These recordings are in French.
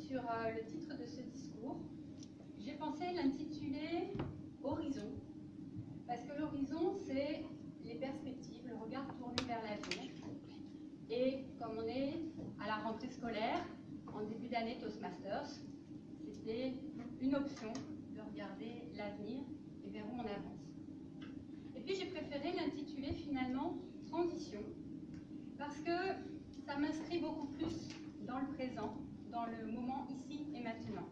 sur le titre de ce discours. J'ai pensé l'intituler Horizon, parce que l'horizon, c'est les perspectives, le regard tourné vers l'avenir. Et comme on est à la rentrée scolaire, en début d'année Toastmasters, c'était une option de regarder l'avenir et vers où on avance. Et puis j'ai préféré l'intituler finalement Transition, parce que ça m'inscrit beaucoup plus dans le présent, dans le moment ici et maintenant.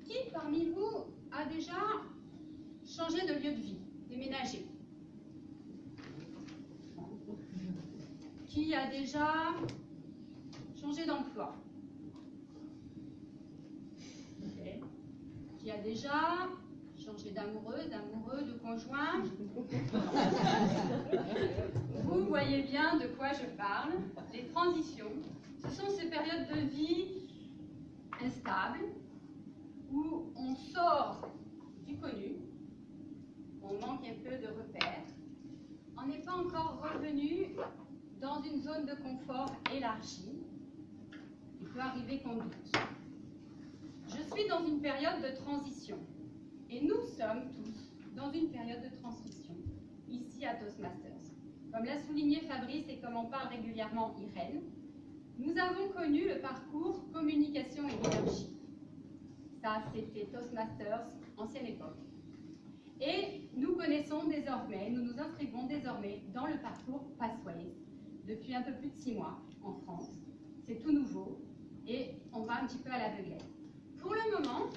Qui parmi vous a déjà changé de lieu de vie, déménagé? Qui a déjà changé d'emploi? Okay. Qui a déjà changé d'amoureuse, d'amoureux, de conjoint? Vous voyez bien de quoi je parle. Les transitions, ce sont ces périodes de vie instables où on sort du connu, on manque un peu de repères, on n'est pas encore revenu dans une zone de confort élargie. Il peut arriver qu'on doute. Je suis dans une période de transition et nous sommes tous dans une période de transition ici à Toastmasters. Comme l'a souligné Fabrice et comme en parle régulièrement Irène, nous avons connu le parcours communication et leadership. Ça, c'était Toastmasters, ancienne époque. Et nous connaissons désormais, nous nous inscrivons désormais dans le parcours Pathways depuis un peu plus de 6 mois en France. C'est tout nouveau et on va un petit peu à l'aveuglette. Pour le moment,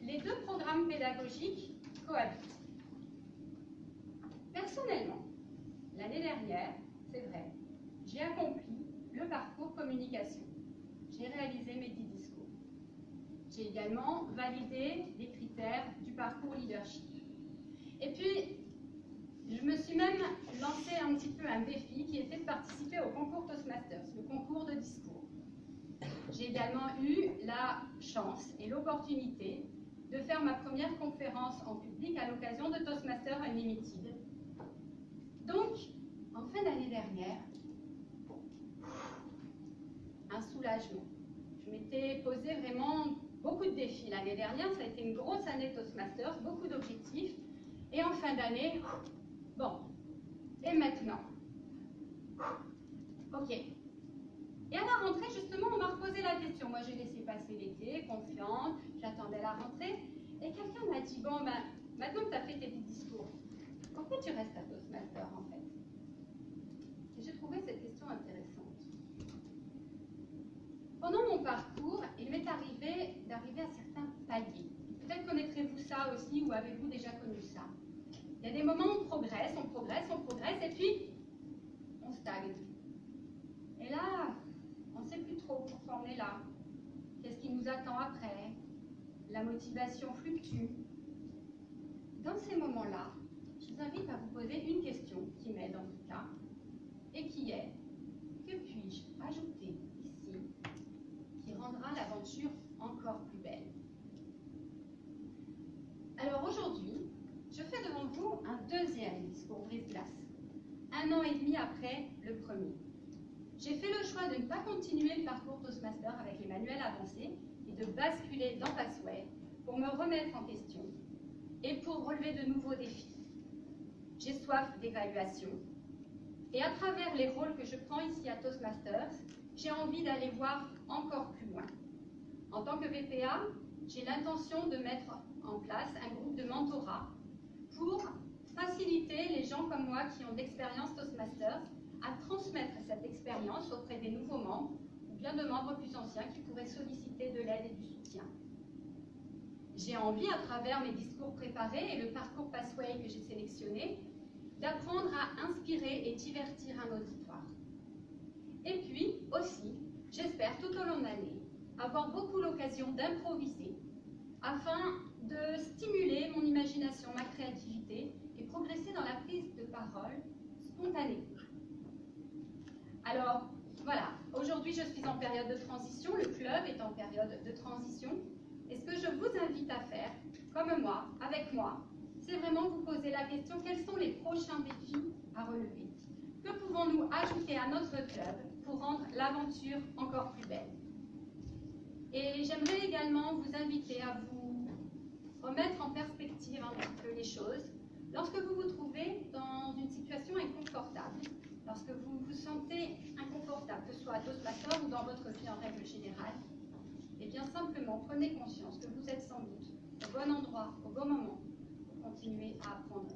les deux programmes pédagogiques cohabitent. Personnellement, l'année dernière, c'est vrai, j'ai accompli le parcours communication. J'ai réalisé mes 10 discours. J'ai également validé les critères du parcours leadership. Et puis, je me suis même lancé un petit peu un défi qui était de participer au concours Toastmasters, le concours de discours. J'ai également eu la chance et l'opportunité de faire ma première conférence en public à l'occasion de Toastmasters Unlimited. Donc, en fin d'année dernière, un soulagement. Je m'étais posé vraiment beaucoup de défis l'année dernière. Ça a été une grosse année Toastmasters, beaucoup d'objectifs. Et en fin d'année, bon, et maintenant? Ok. Et à la rentrée, justement, on m'a reposé la question. Moi, j'ai laissé passer l'été, confiante, j'attendais la rentrée. Et quelqu'un m'a dit, bon, ben, maintenant que tu as fait tes 10 discours, pourquoi tu restes à Toastmasters, en fait? Et j'ai trouvé cette question intéressante. Pendant mon parcours, il m'est arrivé d'arriver à certains paliers. Peut-être connaîtrez-vous ça aussi, ou avez-vous déjà connu ça? Il y a des moments où on progresse, et puis on stagne. Et là, on ne sait plus trop pourquoi on est là. Qu'est-ce qui nous attend après? La motivation fluctue. Dans ces moments-là, je vous invite à vous poser une question qui m'aide en tout cas, et qui est: que puis-je ajouter ici qui rendra l'aventure encore plus belle? Alors aujourd'hui, je fais devant vous un deuxième discours brise-glace, 1 an et demi après le premier. J'ai fait le choix de ne pas continuer le parcours Toastmasters avec les manuels avancés et de basculer dans Pathways pour me remettre en question et pour relever de nouveaux défis. J'ai soif d'évaluation et à travers les rôles que je prends ici à Toastmasters, j'ai envie d'aller voir encore plus loin. En tant que VPA, j'ai l'intention de mettre en place un groupe de mentorat pour faciliter les gens comme moi qui ont d'expérience Toastmasters à transmettre cette expérience auprès des nouveaux membres ou bien de membres plus anciens qui pourraient solliciter de l'aide et du soutien. J'ai envie, à travers mes discours préparés et le parcours Pathways que j'ai sélectionné, d'apprendre à inspirer et divertir un auditoire. Et puis aussi, j'espère tout au long de l'année avoir beaucoup l'occasion d'improviser afin de stimuler mon imagination, ma créativité et progresser dans la prise de parole spontanée. Alors, voilà, aujourd'hui je suis en période de transition, le club est en période de transition. Et ce que je vous invite à faire, comme moi, avec moi, c'est vraiment vous poser la question: quels sont les prochains défis à relever? Que pouvons-nous ajouter à notre club pour rendre l'aventure encore plus belle? Et j'aimerais également vous inviter à vous remettre en perspective un petit peu les choses. Lorsque vous vous trouvez dans une situation inconfortable, lorsque vous vous sentez inconfortable, que ce soit à Toastmasters ou dans votre vie en règle générale, et bien simplement prenez conscience que vous êtes sans doute au bon endroit, au bon moment, pour continuer à apprendre